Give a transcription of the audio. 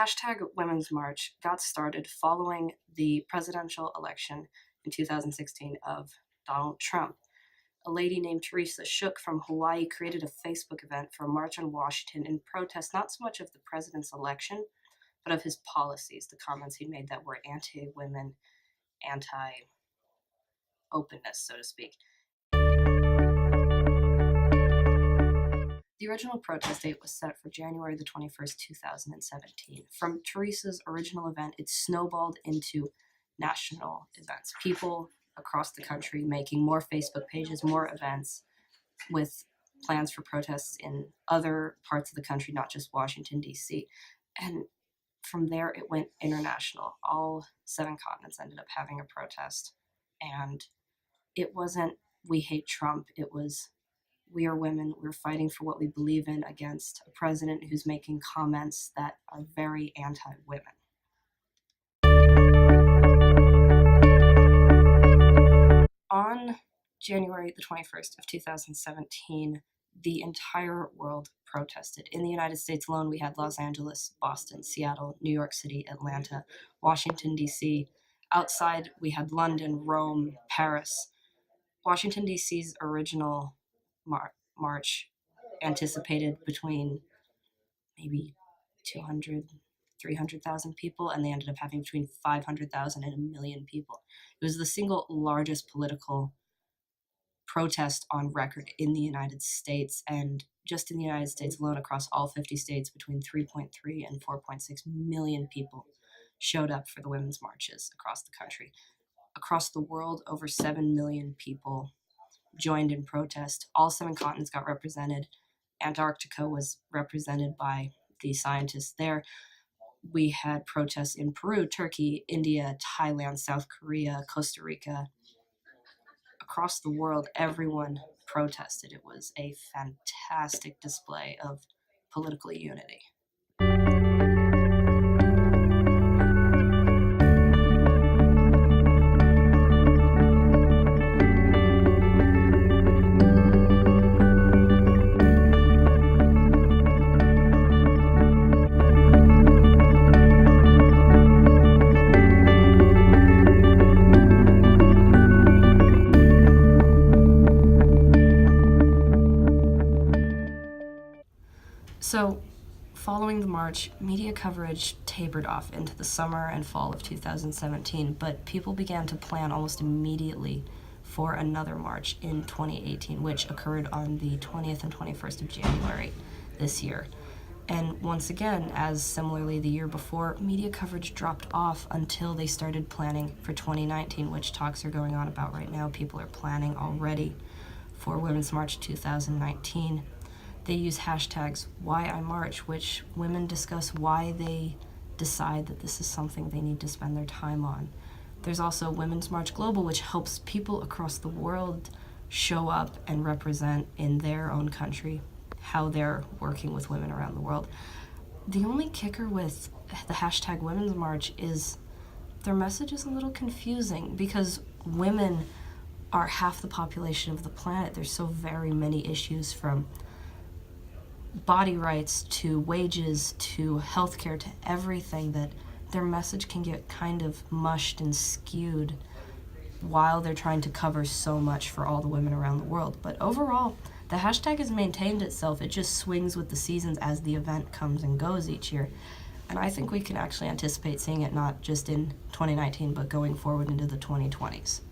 hashtag Women's March got started following the presidential election in 2016 of Donald Trump. A lady named Teresa Shook from Hawaii created a Facebook event for a march on Washington in protest not so much of the president's election, but of his policies, the comments he made that were anti-women, anti-openness, so to speak. The original protest date was set for January the 21st, 2017. From Teresa's original event, it snowballed into national events. People across the country making more Facebook pages, more events with plans for protests in other parts of the country, not just Washington, D.C. And from there, it went international. All 7 continents ended up having a protest. And it wasn't, we hate Trump. It was, we are women. We're fighting for what we believe in against a president who's making comments that are very anti-women. On January the 21st of 2017, the entire world protested. In the United States alone, we had Los Angeles, Boston, Seattle, New York City, Atlanta, Washington, D.C. Outside, we had London, Rome, Paris. Washington, D.C.'s original march anticipated between maybe 200, 300,000 people, and they ended up having between 500,000 and 1 million people. It was the single largest political protest on record in the United States, and just in the United States alone, across all 50 states, between 3.3 and 4.6 million people showed up for the women's marches across the country. Across the world, over 7 million people joined in protest. All 7 continents got represented. Antarctica was represented by the scientists there. We had protests in Peru, Turkey, India, Thailand, South Korea, Costa Rica. Across the world, everyone protested. It was a fantastic display of political unity. So, following the march, media coverage tapered off into the summer and fall of 2017, but people began to plan almost immediately for another march in 2018, which occurred on the 20th and 21st of January this year. And once again, as similarly the year before, media coverage dropped off until they started planning for 2019, which talks are going on about right now. People are planning already for Women's March 2019. They use hashtags #WhyIMarch, which women discuss why they decide that this is something they need to spend their time on. There's also Women's March Global, which helps people across the world show up and represent in their own country how they're working with women around the world. The only kicker with the hashtag Women's March is their message is a little confusing because women are half the population of the planet. There's so very many issues, from body rights to wages to healthcare to everything, that their message can get kind of mushed and skewed while they're trying to cover so much for all the women around the world. But overall, the hashtag has maintained itself. It just swings with the seasons as the event comes and goes each year. And I think we can actually anticipate seeing it not just in 2019, but going forward into the 2020s.